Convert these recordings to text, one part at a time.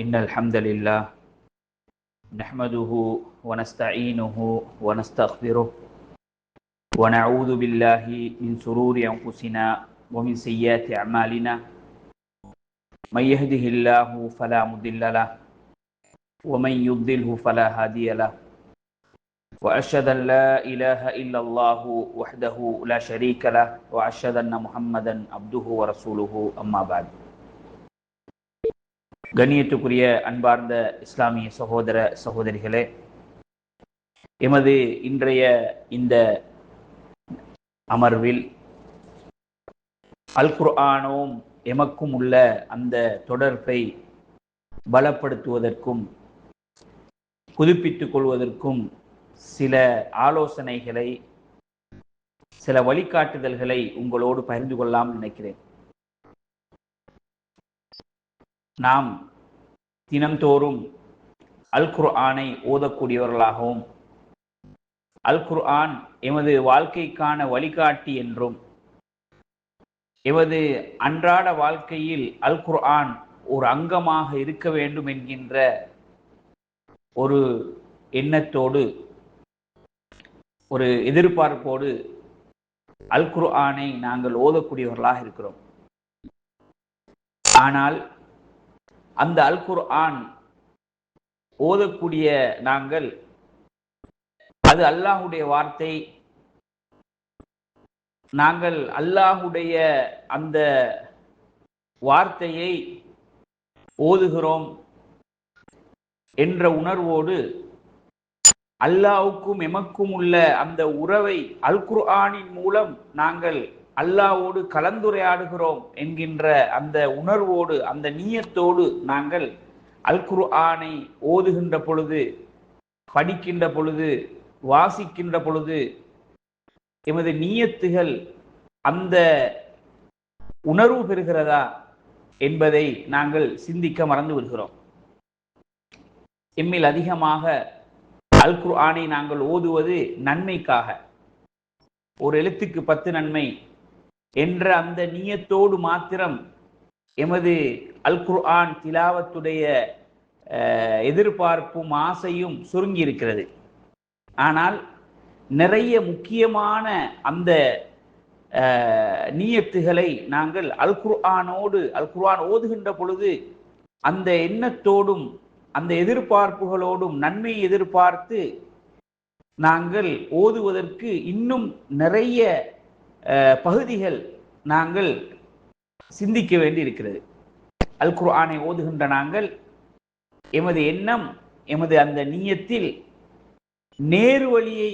إن الحمد لله نحمده ونستعينه ونستغفره ونعوذ بالله من شرور أنفسنا ومن سيئات أعمالنا من يهده الله فلا مضل له ومن يضلله فلا هادي له وأشهد أن لا إله إلا الله وحده لا شريك له وأشهد أن محمدا عبده ورسوله أما بعد. கண்ணியத்துக்குரிய அன்பார்ந்த இஸ்லாமிய சகோதர சகோதரிகளே, எமது இன்றைய இந்த அமர்வில் அல் குர்ஆனும் எமக்கும் உள்ள அந்த தொடர்பை பலப்படுத்துவதற்கும் புதுப்பித்துக் கொள்வதற்கும் சில ஆலோசனைகளை, சில வழிகாட்டுதல்களை உங்களோடு பகிர்ந்து கொள்ளலாம் நினைக்கிறேன். நாம் தினம்தோறும் அல் குர்ஆனை ஓதக்கூடியவர்களாகவும், அல் குர்ஆன் எமது வாழ்க்கைக்கான வழிகாட்டி என்றும், எமது அன்றாட வாழ்க்கையில் அல் குர்ஆன் ஒரு அங்கமாக இருக்க வேண்டும் என்கின்ற ஒரு எண்ணத்தோடு, ஒரு எதிர்பார்ப்போடு அல் குர்ஆனை நாங்கள் ஓதக்கூடியவர்களாக இருக்கிறோம். ஆனால் அந்த அல் குர்ஆன் ஓதக்கூடிய நாங்கள், அது அல்லாஹுடைய வார்த்தை, நாங்கள் அல்லாஹுடைய அந்த வார்த்தையை ஓதுகிறோம் என்ற உணர்வோடு அல்லாஹ்வுக்கும் எமக்கும் உள்ள அந்த உறவை அல் குர்ஆனின் மூலம் நாங்கள் அல்லாஹ்வோடு கலந்துரையாடுகிறோம் என்கின்ற அந்த உணர்வோடு, அந்த நியத்தோடு நாங்கள் அல் குர்ஆனை ஓதுகின்ற பொழுது, படிக்கின்ற பொழுது, வாசிக்கின்ற பொழுது எமது நியத்துகள் அந்த உணர்வு பெறுகிறதா என்பதை நாங்கள் சிந்திக்க மறந்து விடுகிறோம். எம்மில் அதிகமாக அல் குர்ஆனை நாங்கள் ஓதுவது நன்மைக்காக, ஒரு எழுத்துக்கு 10 நன்மை என்ற அந்த நியத்தோடு மாத்திரம் எமது அல் குர்ஆன் திலாவத்துடைய எதிர்பார்ப்பும் ஆசையும் சுருங்கி இருக்கிறது. ஆனால் நிறைய முக்கியமான அந்த நியத்துகளை நாங்கள் அல் குர்ஆனோடு, அல் குர்ஆன் ஓதுகின்ற பொழுது அந்த எண்ணத்தோடும் அந்த எதிர்பார்ப்புகளோடும் நன்மை எதிர்பார்த்து நாங்கள் ஓதுவதற்கு இன்னும் நிறைய பகுதிகள் நாங்கள் சிந்திக்க வேண்டி இருக்கிறது. அல் குர்ஆனை ஓதுகின்ற நாங்கள் எமது எண்ணம், எமது அந்த நியத்தில் நேரு வழியை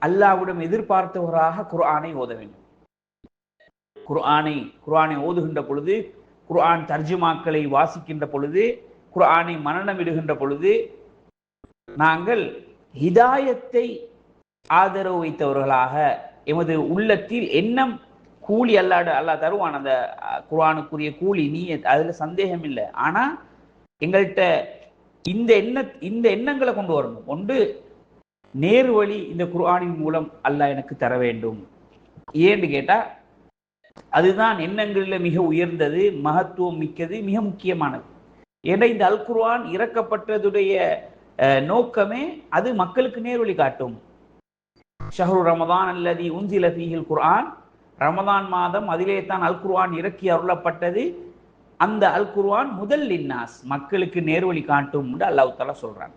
அல்லாஹ்விடம் எதிர்பார்த்தவராக குர்ஆனை ஓத வேண்டும். குர்ஆனை ஓதுகின்ற பொழுது, குர்ஆன் தர்ஜுமாக்களை வாசிக்கின்ற பொழுது, குர்ஆனை மனனமிடுகின்ற பொழுது நாங்கள் ஹிதாயத்தை ஆதரவு வைத்தவர்களாக, எமது உள்ளத்தில் எண்ணம், கூலி அல்லாஹ் தருவான், அந்த குர்ஆனுக்குரிய கூலி, நீயத், அதுல சந்தேகம் இல்லை. ஆனா எங்கள்கிட்ட இந்த எண்ணங்களை கொண்டு வரணும். ஒன்று, நேரு வழி இந்த குர்ஆனின் மூலம் அல்லாஹ் எனக்கு தர வேண்டும். ஏன்னு கேட்டா அதுதான் எண்ணங்களில் மிக உயர்ந்தது, மகத்துவம் மிக்கது, மிக முக்கியமானது. ஏன்னா இந்த அல் குர்ஆன் இறக்கப்பட்டதுடைய நோக்கமே அது மக்களுக்கு நேர்வழி காட்டும். ஷஹ்ரு ரமதான் அல்லதி உன்சில ஃபீஹில் குர்ஆன், ரமதான் மாதம், அதிலே தான் அல் குர்ஆன் இறக்கி அருளப்பட்டது. அந்த அல் குர்ஆன் முதல் லின்னாஸ், மக்களுக்கு நேர்வழி காட்டும் என்று அல்லாஹ் தஆலா சொல்றாங்க.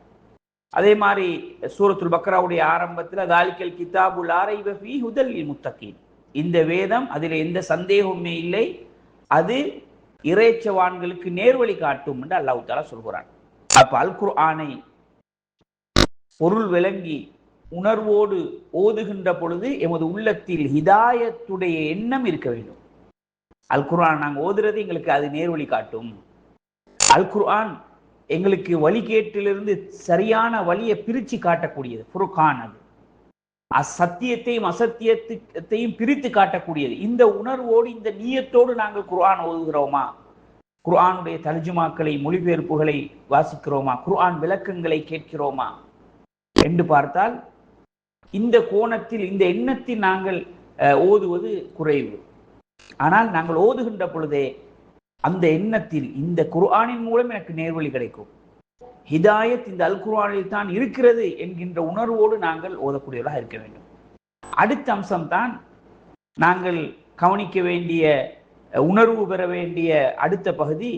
அதே மாதிரி சூரத்துல் பக்ராவுடைய ஆரம்பத்தில் தாலிகல் கிதாபு லா ரைப ஃபீஹி ஹுதல் லில் முத்தகீன், இந்த வேதம், அதில் எந்த சந்தேகமுமே இல்லை, அது இறைச்சவான்களுக்கு நேர்வழி காட்டும் என்று அல்லாஹ் தஆலா சொல்கிறான். அப்ப அல் குர்ஆனை பொருள் விளங்கி உணர்வோடு ஓதுகின்ற பொழுது எமது உள்ளத்தில் ஹிதாயத்துடைய எண்ணம் இருக்க வேண்டும். அல் குர்ஆன் நாங்கள் ஓதுறது எங்களுக்கு அது நேர்வழி காட்டும். அல் குர்ஆன் எங்களுக்கு வழிகேட்டிலிருந்து சரியான வழியை பிரித்து காட்டக்கூடியது. ஃபுர்கான், அது அசத்தியத்தையும் அசத்தியத்தையும் பிரித்து காட்டக்கூடியது. இந்த உணர்வோடு, இந்த நியத்தோடு நாங்கள் குர்ஆன் ஓதுகிறோமா? குர்ஆனுடைய தர்ஜுமாக்களை, மொழிபெயர்ப்புகளை வாசிக்கிறோமா? குர்ஆன் விளக்கங்களை கேட்கிறோமா என்று பார்த்தால் இந்த கோணத்தில், இந்த எண்ணத்தில் நாங்கள் ஓதுவது குறைவு. ஆனால் நாங்கள் ஓதுகின்ற பொழுதே அந்த எண்ணத்தில் இந்த குர்ஆனின் மூலம் எனக்கு நேர்வழி கிடைக்கும், ஹிதாயத் இந்த அல் குர்ஆனில் தான் இருக்கிறது என்கின்ற உணர்வோடு நாங்கள் ஓதக்கூடியவர்களாக இருக்க வேண்டும். அடுத்த அம்சம்தான் நாங்கள் கவனிக்க வேண்டிய, உணர்வு பெற வேண்டிய அடுத்த பகுதி.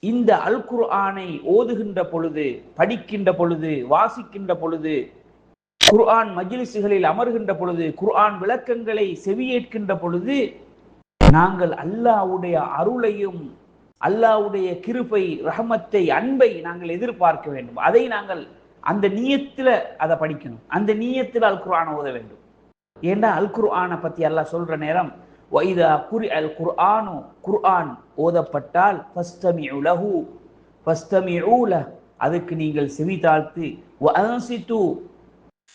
இந்த அல் குர்ஆனை ஓதுகின்ற பொழுது, படிக்கின்ற பொழுது, வாசிக்கின்ற பொழுது, குர்ஆன் மஜ்லிஸ்களில் அமர்கின்ற பொழுது, குர்ஆன் விளக்கங்களை செவியேற்கின்ற பொழுது நாங்கள் அல்லாஹ்வுடைய அருளையும் அல்லாஹ்வுடைய கிருபை, ரஹமத்தை, அன்பை நாங்கள் எதிர்பார்க்க வேண்டும். அதை நாங்கள் அந்த நியத்துல அதை படிக்கணும், அந்த நியத்தில் அல் குர்ஆன் ஓத வேண்டும். ஏண்டா அல் குர்ஆனை பத்தி அல்லாஹ் சொல்ற நேரம், வைதா குரி அல் குர்ஆனு, குர்ஆன் ஓதப்பட்டால் ஃபஸ்தமிஉ லஹு, ஃபஸ்தமிஉ லஹ், அதுக்கு நீங்கள் செவி தாழ்த்து, வஅன்சிது,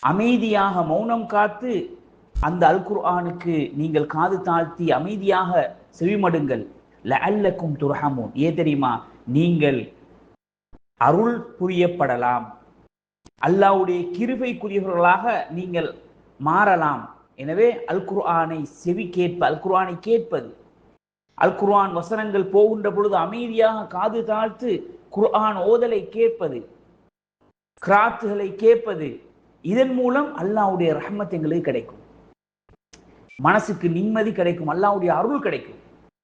அமைதியாக மௌனம் காத்து அந்த அல் குர்ஆனுக்கு நீங்கள் காது தாழ்த்தி அமைதியாக செவிமடுங்கள். லஅல்லக்கும் துர்ஹமூன், ஏன் தெரியுமா? நீங்கள் அருள் புரியப்படலாம், அல்லாஹ்வுடைய கிருபைக்குரியவர்களாக நீங்கள் மாறலாம். எனவே அல் குர்ஆனை செவி கேட்ப, அல் குர்ஆனை கேட்பது, அல் குர்ஆன் வசனங்கள் போகின்ற பொழுது அமைதியாக காது தாழ்த்து குர்ஆன் ஓதலை கேட்பது, கிராத்துகளை கேட்பது, இதன் மூலம் அல்லாஹ்வுடைய ரஹ்மத் எங்களுக்கு கிடைக்கும், மனசுக்கு நிம்மதி கிடைக்கும், அல்லாஹ்வுடைய அருள் கிடைக்கும்.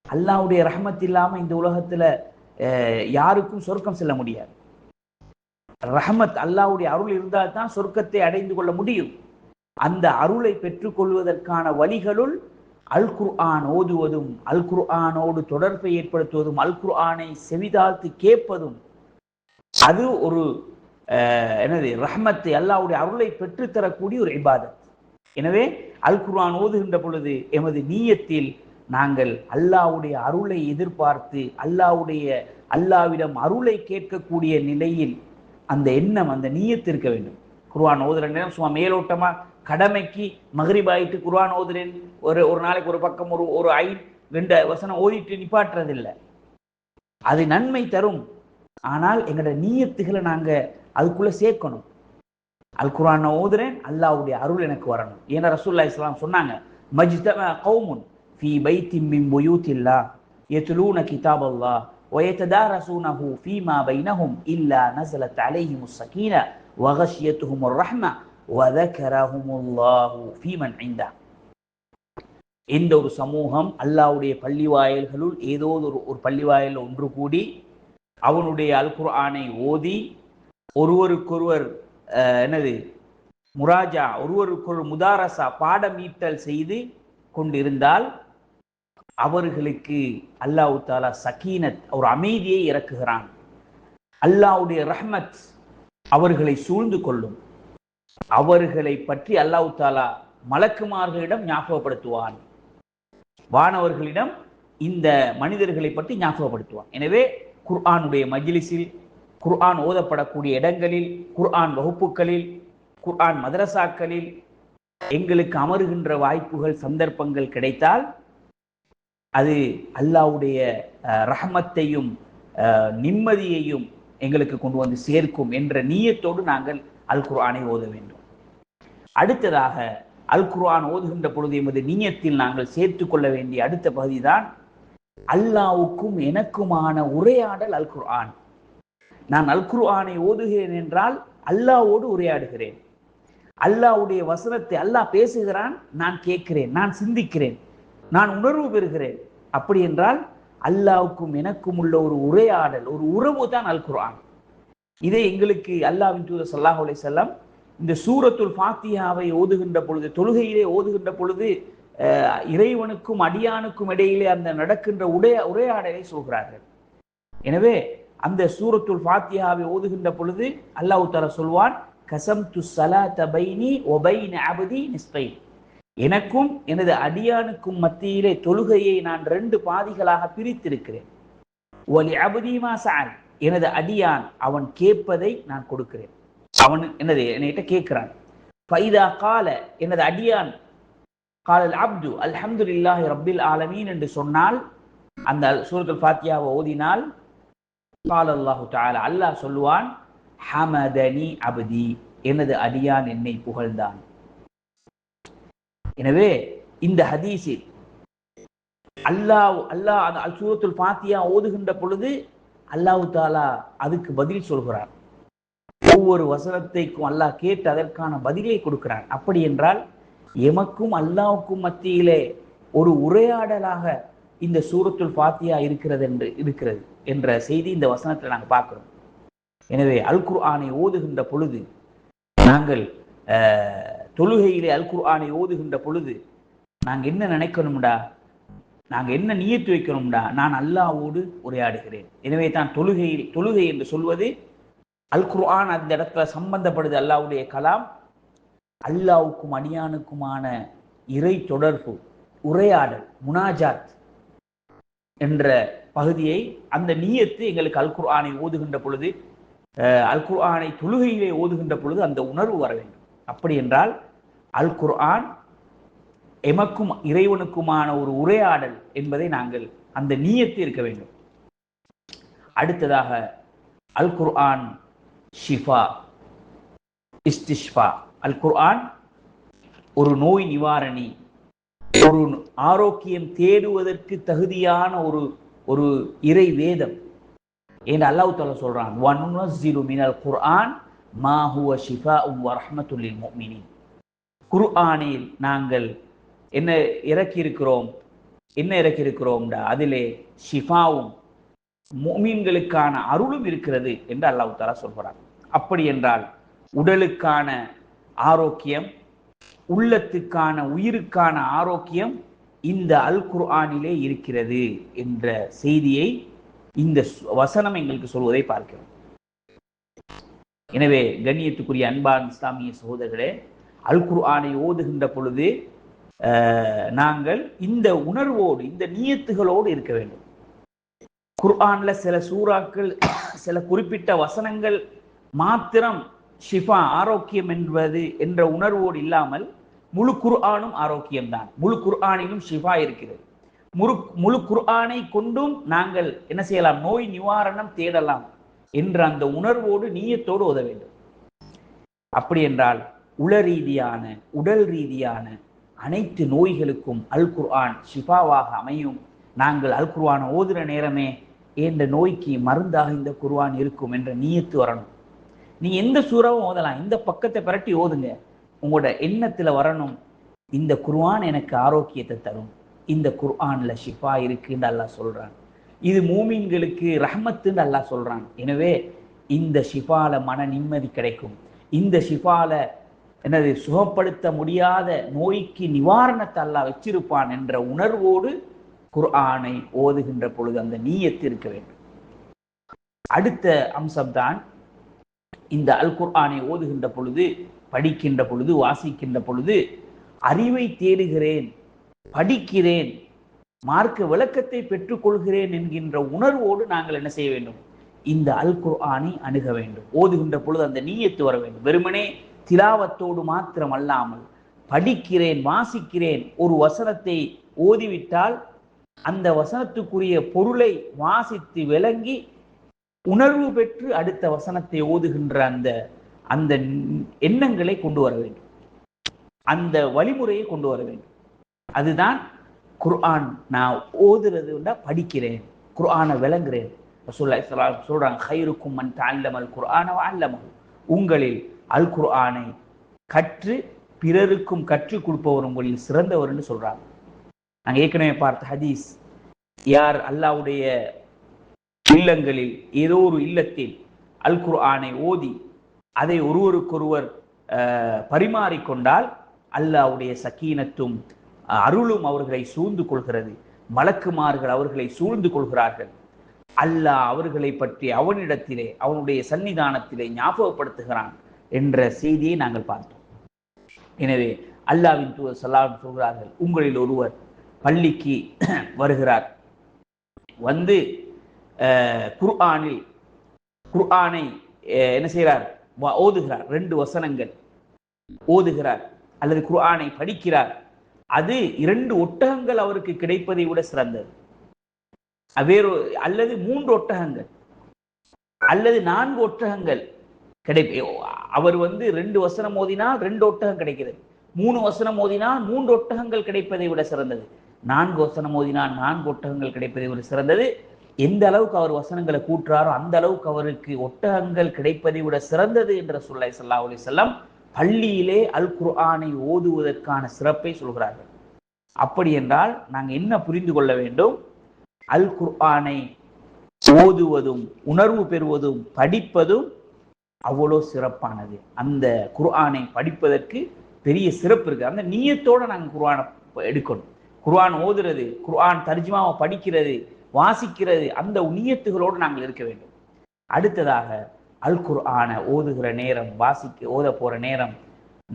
அல்லாஹ்வுடைய ரஹ்மத் இல்லாம இந்த உலகத்துல யாருக்கும் சொர்க்கம் செல்ல முடியாது. ரஹ்மத், அல்லாஹ்வுடைய அருள் இருந்தால் தான் சொர்க்கத்தை அடைந்து கொள்ள முடியும். அந்த அருளை பெற்றுக்கொள்வதற்கான வழிகளுள் அல் குர்ஆன் ஓதுவதும், அல் குர்ஆனோடு தொடர்பை ஏற்படுத்துவதும், அல் குர்ஆனை செவிதாழ்த்து கேட்பதும், அது ஒரு ரஹ்மத்தை, அல்லாஹ்வுடைய அருளை பெற்றுத்தரக்கூடிய ஒரு இபாதத். எனவே அல் குர்ஆன் ஓதுகின்ற பொழுது எமது நீயத்தில் நாங்கள் அல்லாஹ்வுடைய அருளை எதிர்பார்த்து அல்லாஹ்விடம் அருளை கேட்கக்கூடிய நிலையில் அந்த எண்ணம், அந்த நீயத்து இருக்க வேண்டும். குர்ஆன் ஓதுற நேரம் சும்மா மேலோட்டமா கடமைக்கு மக்ரிப் ஆயிட்டு குர்ஆன் ஓதுறேன், ஒரு நாளைக்கு ஒரு பக்கம் ஒரு 2 வசனம் ஓதிட்டு நிப்பாட்டுறதில்லை. அது நன்மை தரும். ஆனால் எங்களோட நீயத்துகளை நாங்க அதுக்குள்ள சேர்க்கணும். அல் குர்ஆனை ஓதுறேன், அல்லாஹ்வுடைய அருள் எனக்கு வரணும். ஏன்னா ரசூலுல்லாஹி ஸல்லல்லாஹு அலைஹி வஸல்லம் சொன்னாங்க, மஜ்தமா கௌமுன் ஃபீ பைத்தின் மின் புயூத்தில்லாஹ் யத்லூன கிதாபல்லாஹ் வ யததாரஸூனஹு ஃபீமா பைனஹும் இல்லா நஸலத் அலைஹிமுஸ் ஸகீனா வ கஷியத்துஹுமுர் ரஹ்மா வ ذكرஹுமுல்லாஹு ஃபீமன் இன்தா. எந்த ஒரு சமூகம் அல்லாஹ்வுடைய பள்ளிவாயல்களுள் ஏதோ ஒரு பள்ளிவாயல் ஒன்று கூடி அவனுடைய அல் குர்ஆனை ஓதி ஒருவருக்கொருவர் முராஜா, ஒருவருக்கொரு முதாரசா, பாடமீட்டல் செய்து கொண்டிருந்தால் அவர்களுக்கு அல்லாஹ் தஆலா சகீனத், ஒரு அமைதியை இறக்குகிறான். அல்லாஹ்வுடைய ரஹ்மத் அவர்களை சூழ்ந்து கொள்ளும். அவர்களை பற்றி அல்லாஹ் தஆலா மலக்குமார்களிடம் ஞாபகப்படுத்துவான், வானவர்களிடம் இந்த மனிதர்களை பற்றி ஞாபகப்படுத்துவான். எனவே குர்ஆனுடைய மஜ்லிஸில், குர்ஆன் ஓதப்படக்கூடிய இடங்களில், குர்ஆன் வகுப்புகளில், குர்ஆன் மதரசாக்களில் எங்களுக்கு அமருகின்ற வாய்ப்புகள், சந்தர்ப்பங்கள் கிடைத்தால் அது அல்லாஹ்வுடைய ரஹமத்தையும் நிம்மதியையும் எங்களுக்கு கொண்டு வந்து சேர்க்கும் என்ற நீயத்தோடு நாங்கள் அல் குர்ஆனை ஓத வேண்டும். அடுத்ததாக அல் குர்ஆன் ஓதுகின்ற பொழுது எமது நீயத்தில் நாங்கள் சேர்த்து கொள்ள வேண்டிய அடுத்த பகுதி தான் அல்லாஹ்வுக்கும் எனக்குமான உரையாடல் அல் குர்ஆன். நான் அல் குர்ஆனை ஓதுகிறேன் என்றால் அல்லாஹ்வோடு உரையாடுகிறேன். அல்லாஹ்வுடைய வசனத்தை அல்லாஹ் பேசுகிறான், நான் கேட்கிறேன், நான் சிந்திக்கிறேன், நான் உணர்வு பெறுகிறேன். அப்படி என்றால் அல்லாஹ்வுக்கும் எனக்கும் உள்ள ஒரு உரையாடல், ஒரு உறவு தான் அல் குர்ஆன். இதை எங்களுக்கு அல்லாஹ்வின் தூதர் ஸல்லல்லாஹு அலைஹி வஸல்லம் இந்த சூரத்துல் ஃபாத்திஹாவை ஓதுகின்ற பொழுது, தொழுகையிலே ஓதுகின்ற பொழுது இறைவனுக்கும் அடியானுக்கும் இடையிலே அந்த நடக்கின்ற உரையாடலை சொல்கிறார்கள். எனவே அந்த சூரத்துல் ஃபாத்திஹாவை ஓதுகின்ற பொழுது அல்லாஹ் தஆலா சொல்வான், கஸம்து ஸலாத பைனி வ பைன அப்தி நிஸ்ஃபைன், எனக்கும் எனது அடியானுக்கும் மத்தியிலே தொழுகையை நான் 2 பாதிகளாக பிரித்திருக்கிறேன். வலி அப்தி மா ஸஅல், எனது அடியான் அவன் கேட்பதை நான் கொடுக்கிறேன். அவன் என்னிட்ட கேட்கிறான். ஃபைதா கால, எனது அடியான் காலல் அப்து அல்ஹம்துலில்லாஹி ரப்பில் ஆலமீன் என்று சொன்னால், அந்த சூரத்துல் ஃபாத்திஹாவை ஓதினால், கால அல்லாஹு தஆலா, அல்லாஹ் சொல்லுவான், ஹமதனி அப்தி, எனது அடியான் என்னை புகழ்ந்தான். எனவே இந்த ஹதீஸில் அல்லாஹ் அந்த சூரத்துல் ஃபாத்தியா ஓதுகின்ற பொழுது அல்லாஹ் தாலா அதுக்கு பதில் சொல்கிறார். ஒவ்வொரு வசனத்தைக்கும் அல்லாஹ் கேட்டு அதற்கான பதிலை கொடுக்கிறான். அப்படி என்றால் எமக்கும் அல்லாஹ்வுக்கும் மத்தியிலே ஒரு உரையாடலாக இந்த சூரத்துல் ஃபாத்தியா இருக்கிறது என்ற செய்தி இந்த வசனத்தில் நாங்கள் பார்க்கிறோம். எனவே அல் குர்ஆனை ஓதுகின்ற பொழுது நாங்கள் தொழுகையிலே அல் குர்ஆனை ஓதுகின்ற பொழுது நாங்கள் என்ன நினைக்கணும்டா, நாங்கள் என்ன நியத்து வைக்கணும்டா, நான் அல்லாஹ்வோடு உரையாடுகிறேன். எனவே தான் தொழுகை என்று சொல்வது அல் குர்ஆன் அந்த இடத்துல சம்பந்தப்படுது. அல்லாஹ்வுடைய கலாம் அல்லாஹ்வுக்கும் அடியானுக்குமான இறை தொடர்பு, உரையாடல், முனாஜாத் என்ற பகுதியை அந்த நியத்து எங்களுக்கு அல் குர்ஆனை ஓதுகின்ற பொழுது, அல் குர்ஆனை தொழுகையிலே ஓதுகின்ற பொழுது அந்த உணர்வு வர வேண்டும். அப்படி என்றால் அல் குர்ஆன் எமக்கும் இறைவனுக்குமான ஒரு உரையாடல் என்பதை நாங்கள் அந்த நியத்து இருக்க வேண்டும். அடுத்ததாக அல் குர்ஆன் ஷிஃபா, இஸ்திஷ்ஃபா. அல் குர்ஆன் ஒரு நோய் நிவாரணி, ஒரு ஆரோக்கியம் தேடுவதற்கு தகுதியான ஒரு இறை வேதம் என்று அல்லாஹ் தஆலா சொல்றான். வனுனஸ்ஸிலு மினல் குர்ஆன் மா ஹுவ ஷிஃபாஉன் வ ரஹ்மத்துல் லில் முஃமினீன். குர்ஆனில் நாங்கள் என்ன இறக்கி இருக்கிறோம்டா, அதிலே ஷிஃபாவும் முஃமின்களுக்கான அருளும் இருக்கிறது என்று அல்லாஹ் தஆலா சொல்கிறார். அப்படி என்றால் உடலுக்கான ஆரோக்கியம், உள்ளத்துக்கான உயிருக்கான ஆரோக்கியம் இந்த அல் குர்ஆனிலே இருக்கிறது என்ற செய்தியை இந்த வசனம் எங்களுக்கு சொல்வதை பார்க்கிறோம். எனவே கண்ணியத்துக்குரிய அன்பான் இஸ்லாமிய சகோதரர்களே, அல் குர்ஆனை ஓதுகின்ற பொழுது நாங்கள் இந்த உணர்வோடு, இந்த நியத்துகளோடு இருக்க வேண்டும். குர்ஆன்ல சில சூறாக்கள், சில குறிப்பிட்ட வசனங்கள் மாத்திரம் ஷிஃபா, ஆரோக்கியம் என்பது என்ற உணர்வோடு இல்லாமல் முழு குர்ஆனும் ஆரோக்கியம்தான். முழு குர்ஆனிலும் ஷிஃபா இருக்கிறது. முழு குர்ஆனை கொண்டும் நாங்கள் என்ன செய்யலாம், நோய் நிவாரணம் தேடலாம் என்ற அந்த உணர்வோடு நீயத்தோடு ஓத வேண்டும். அப்படி என்றால் உள ரீதியான, உடல் ரீதியான அனைத்து நோய்களுக்கும் அல் குர்ஆன் ஷிஃபாவாக அமையும். நாங்கள் அல் குர்ஆனை ஓதுற நேரமே என்ற நோய்க்கு மருந்தாக இந்த குர்ஆன் இருக்கும் என்ற நீயத்து வரணும். நீ எந்த சூறாவும் ஓதலாம், இந்த பக்கத்தை பிரட்டி ஓதுங்க, உங்களோட எண்ணத்துல வரணும், இந்த குர்ஆன் எனக்கு ஆரோக்கியத்தை தரும், இந்த குர்ஆன்ல ஷிஃபா இருக்குன்னு அல்லாஹ் சொல்றான், இது மூமின்களுக்கு ரஹ்மத்துன்னு அல்லாஹ் சொல்றான். எனவே இந்த ஷிஃபால மன நிம்மதி கிடைக்கும், இந்த ஷிஃபால என்னது சுகப்படுத்த முடியாத நோய்க்கு நிவாரணத்தை அல்லாஹ் வச்சிருப்பான் என்ற உணர்வோடு குர்ஆனை ஓதுகின்ற பொழுது அந்த நீயத்து இருக்க வேண்டும். அடுத்த அம்சம்தான் இந்த அல் குர்ஆனை ஓதுகின்ற பொழுது, படிக்கின்ற பொழுது, வாசிக்கின்ற பொழுது அறிவை தேடுகிறேன், படிக்கிறேன், மார்க்க விளக்கத்தை பெற்றுக்கொள்கிறேன் என்கின்ற உணர்வோடு நாங்கள் என்ன செய்ய வேண்டும், இந்த அல் குர்ஆனை அணுக வேண்டும். ஓதுகின்ற பொழுது அந்த நீயத்து வர வேண்டும். வெறுமனே திலாவத்தோடு மாத்திரம் அல்லாமல் படிக்கிறேன், வாசிக்கிறேன், ஒரு வசனத்தை ஓதிவிட்டால் அந்த வசனத்துக்குரிய பொருளை வாசித்து விளங்கி உணர்வு பெற்று அடுத்த வசனத்தை ஓதுகின்ற அந்த எண்ணங்களை கொண்டு வர வேண்டும், அந்த வழிமுறையை கொண்டு வர வேண்டும். அதுதான் குர்ஆன் நான் ஓதுறதுன்னா படிக்கிறேன், குர்ஆனை விளங்குறேன். ரசூலுல்லாஹி ஸல்லல்லாஹு அலைஹி வஸல்லம் சொல்றாங்க, கைருக்கும் மன் தஅல்லமல் குர்ஆன வ அல்லமஹு. உங்களில் அல் குர்ஆனை கற்று பிறருக்கும் கற்றுக் கொடுப்பவர் உங்களில் சிறந்தவர்னு சொல்றாங்க. நாங்கள் ஏற்கனவே பார்த்த ஹதீஸ், யார் அல்லாஹ்வுடைய இல்லங்களில் ஏதோ ஒரு இல்லத்தில் அல் குர்ஆனை ஓதி அதை ஒருவருக்கொருவர் பரிமாறிக்கொண்டால் அல்லாஹ்வுடைய சக்கீனத்தும் அருளும் அவர்களை சூழ்ந்து கொள்கிறது, மலக்குமார்கள் அவர்களை சூழ்ந்து கொள்கிறார்கள், அல்லாஹ் அவர்களை பற்றி அவனிடத்திலே, அவனுடைய சன்னிதானத்திலே ஞாபகப்படுத்துகிறான் என்ற செய்தியை நாங்கள் பார்த்தோம். எனவே அல்லாஹ்வின் தூதர் ஸல்லல்லாஹு அலைஹி வஸல்லம் சொல்கிறார்கள், உங்களில் ஒருவர் பள்ளிக்கு வருகிறார், வந்து குர்ஆனை என்ன செய்கிறார், ஓதுகிறார், 2 வசனங்கள் ஓதுகிறார் அல்லது குர்ஆனை படிக்கிறார், அது 2 ஒட்டகங்கள் அவருக்கு கிடைப்பதை விட சிறந்தது. வேறு அல்லது 3 ஒட்டகங்கள் அல்லது 4 ஒட்டகங்கள் அவர் 2 வசனம் ஓதினால் 2 ஒட்டகம் கிடைக்கிறது, 3 வசனம் ஓதினால் 3 ஒட்டகங்கள் கிடைப்பதை விட சிறந்தது. 4 வசனம் ஓதினால் 4 ஒட்டகங்கள் கிடைப்பதை ஒரு சிறந்தது. எந்த அளவுக்கு அவர் வசனங்களை கூட்டுறாரோ அந்த அளவுக்கு அவருக்கு ஒட்டகங்கள் கிடைப்பதை விட சிறந்தது என்ற ரசூலுல்லாஹி ஸல்லல்லாஹு அலைஹி வஸல்லம் பள்ளியிலே அல் குர்ஆனை ஓதுவதற்கான சிறப்பை சொல்கிறார்கள். அப்படி என்றால் நாங்கள் என்ன புரிந்து கொள்ள வேண்டும்? அல் குர்ஆனை ஓதுவதும் உணர்வு பெறுவதும் படிப்பதும் அவ்வளோ சிறப்பானது. அந்த குர்ஆனை படிப்பதற்கு பெரிய சிறப்பு இருக்கு. அந்த நியத்தோட நாங்கள் குர்ஆனை எடுக்கணும். குர்ஆன் ஓதுறது, குர்ஆன் தர்ஜுமாவை படிக்கிறது, வாசிக்கிறது, அந்த நியத்துகளோடு நாங்கள் இருக்க வேண்டும். அடுத்ததாக அல் குர்ஆனை ஓதுகிற நேரம், ஓத போற நேரம்,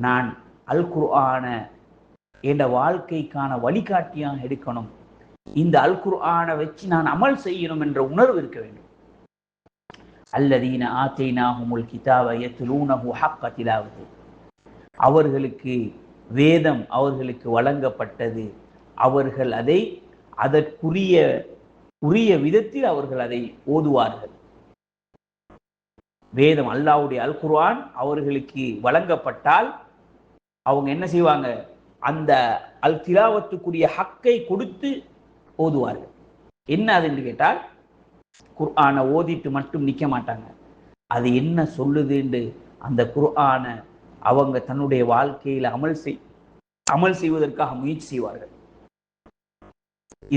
நான் அல் குர்ஆனை என்ற வாழ்க்கைக்கான வழிகாட்டியாக எடுக்கணும். இந்த அல் குர்ஆனை வச்சு நான் அமல் செய்யணும் என்ற உணர்வு இருக்க வேண்டும். அல்லதீன ஆத்தைனாஹுமுல் கிதாப யத்லூனஹு ஹக்க திலாவதி, அவர்களுக்கு வேதம் அவர்களுக்கு வழங்கப்பட்டது, அவர்கள் அதை உரிய விதத்தில் அவர்கள் அதை ஓதுவார்கள். வேதம் அல்லாஹ்வுடைய அல் குர்ஆன் அவர்களுக்கு வழங்கப்பட்டால் அவங்க என்ன செய்வாங்க? அந்த அல் திலாவத்துக்குரிய ஹக்கை கொடுத்து ஓதுவார்கள். என்ன அதுன்னு கேட்டால், குர்ஆனை ஓதிட்டு மட்டும் நிற்க மாட்டாங்க. அது என்ன சொல்லுதுன்னு அந்த குர்ஆனை அவங்க தன்னுடைய வாழ்க்கையில் அமல் செய்வதற்காக முயற்சி செய்வார்கள்.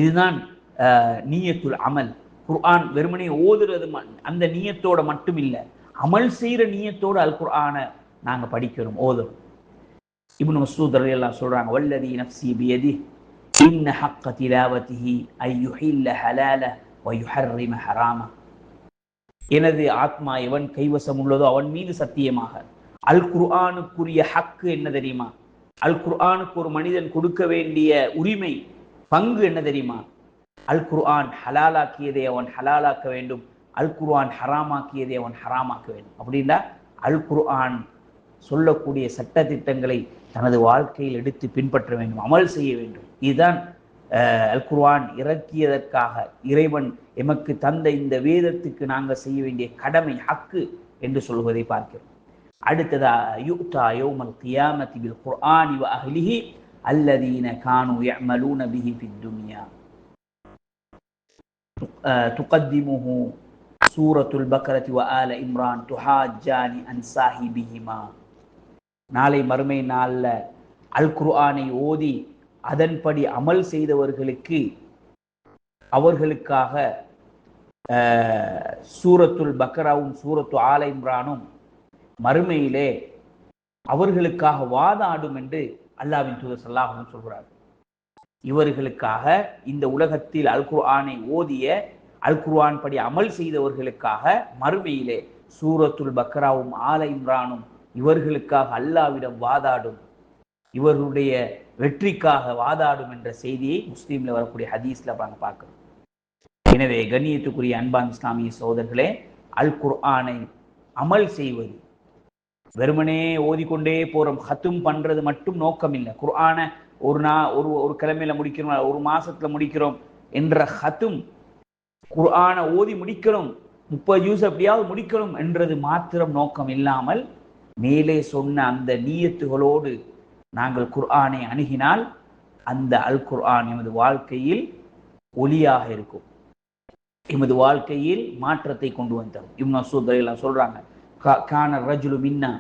இதுதான் நியத்துல் அமல். குர்ஆன் வெறுமனே ஓதுறது அந்த நியத்தோட மட்டும் இல்லை, அமல் செய்கிற நியத்தோடு அல் குர்ஆனை நாங்கள் படிக்கிறோம், ஓதுறோம். இப்னு மஸ்ஊத் ரலியல்லாஹு சொல்றாங்க, வல்லதி நஃப்ஸி பியதிஹி இன்ன ஹக்க திலாவதிஹி அய்யுஹில்ல ஹலால வயுஹர்ரிம ஹராம. எனது ஆத்மா எவன் கைவசம் உள்ளதோ அவன் மீது சத்தியமாக, அல் குர்ஆனுக்குரிய ஹக்கு என்ன தெரியுமா? அல் குர்ஆனுக்கு ஒரு மனிதன் கொடுக்க வேண்டிய உரிமை, பங்கு என்ன தெரியுமா? அல் குர்ஆன் ஹலாலாக்கியதை அவன் ஹலாலாக்க வேண்டும், அல் குர்ஆன் ஹராமாக்கியதை அவன் ஹராமாக்க வேண்டும். அப்படின்னா அல் குர்ஆன் சொல்லக்கூடிய சட்ட திட்டங்களை தனது வாழ்க்கையில் எடுத்து பின்பற்ற வேண்டும், அமல் செய்ய வேண்டும். இதுதான் அல் குர்ஆன் இறக்கியதற்காக இறைவன் எமக்கு தந்த இந்த வேதத்துக்கு நாங்கள் செய்ய வேண்டிய கடமை, ஹக்கு என்று சொல்வதை பார்க்கிறோம். அடுத்ததா யுக்தா யௌமல் கியாமத்தி பில் குர்ஆனி வ அஹ்லிஹி அல்லதீன கானூ யஅமலூன பிஹி ஃபித் துன்யா துகத்திமுஹு சூரத்துல் பக்ரத்தி வ ஆல இம்ரான் துஹாஜ்ஜானி அன் சாஹிபிஹிமா. நாளை மறுமை நாளில் அல் குர்ஆனை ஓதி அதன்படி அமல் செய்தவர்களுக்கு அவர்களுக்காக சூரத்துல் பக்ராவும் சூரத்து ஆல இம்ரானும் மறுமையிலே அவர்களுக்காக வாதாடும் என்று அல்லாஹ்வின் தூதர் ஸல்லல்லாஹு அலைஹி வஸல்லம் சொல்கிறார். இவர்களுக்காக, இந்த உலகத்தில் அல் குர்ஆனை ஓதிய அல் குர்ஆன் படி அமல் செய்தவர்களுக்காக மறுமையிலே சூரத்துல் பக்ராவும் ஆல இம்ரானும் இவர்களுக்காக அல்லாஹ்விடம் வாதாடும், இவர்களுடைய வெற்றிக்காக வாதாடும் என்ற செய்தியை முஸ்லீம்ல வரக்கூடிய ஹதீஸ்ல நாங்கள் பார்க்கிறோம். எனவே கண்ணியத்துக்குரிய அன்பான் இஸ்லாமிய சகோதரர்களே, அல் குர்ஆனை அமல் செய்வது, வெறுமனே ஓதிக்கொண்டே போறோம், ஹத்தும் பண்றது மட்டும் நோக்கம் இல்லை. குர்ஆனை ஒரு கிழமையில முடிக்கிறோம், ஒரு மாசத்துல முடிக்கிறோம் என்ற ஹத்தும், குர்ஆனை ஓதி முடிக்கணும், 30 ஜூஸ் அப்படியாவது முடிக்கணும் என்றது மாத்திரம் நோக்கம் இல்லாமல், மேலே சொன்ன அந்த நியத்துகளோடு நாங்கள் குர்ஆனை அணுகினால் அந்த அல் குர்ஆன் எமது வாழ்க்கையில் ஒளியாக இருக்கும், எமது வாழ்க்கையில் மாற்றத்தை கொண்டு வந்தோம். இப்னு மஸ்ஊத் ரலியல்லாஹு சொல்றாங்க, கான ரஜுலு மின்னா